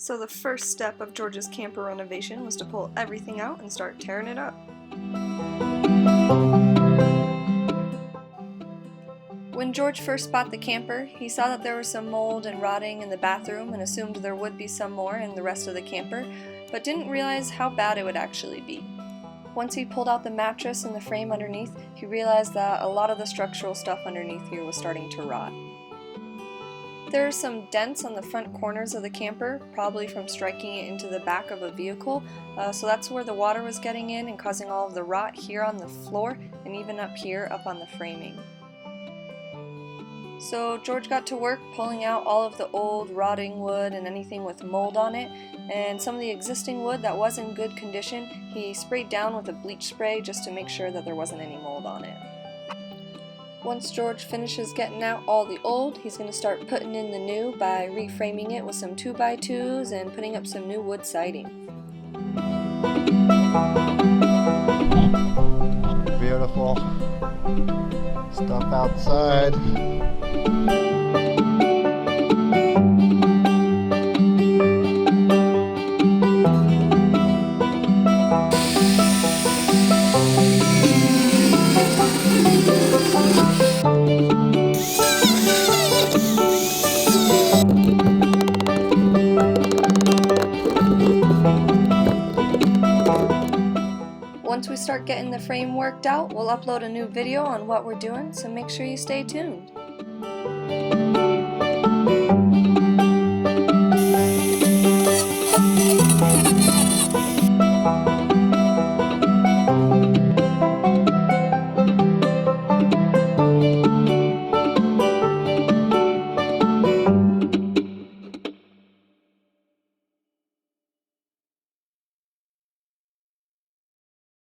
So the first step of George's camper renovation was to pull everything out and start tearing it up. When George first bought the camper, he saw that there was some mold and rotting in the bathroom and assumed there would be some more in the rest of the camper, but didn't realize how bad it would actually be. Once he pulled out the mattress and the frame underneath, he realized that a lot of the structural stuff underneath here was starting to rot. There are some dents on the front corners of the camper, probably from striking it into the back of a vehicle, so that's where the water was getting in and causing all of the rot here on the floor and even up here up on the framing. So George got to work pulling out all of the old rotting wood and anything with mold on it, and some of the existing wood that was in good condition he sprayed down with a bleach spray just to make sure that there wasn't any mold on it. Once George finishes getting out all the old, he's going to start putting in the new by reframing it with some 2x2s and putting up some new wood siding. Beautiful stuff outside. Once we start getting the frame worked out, we'll upload a new video on what we're doing, so make sure you stay tuned.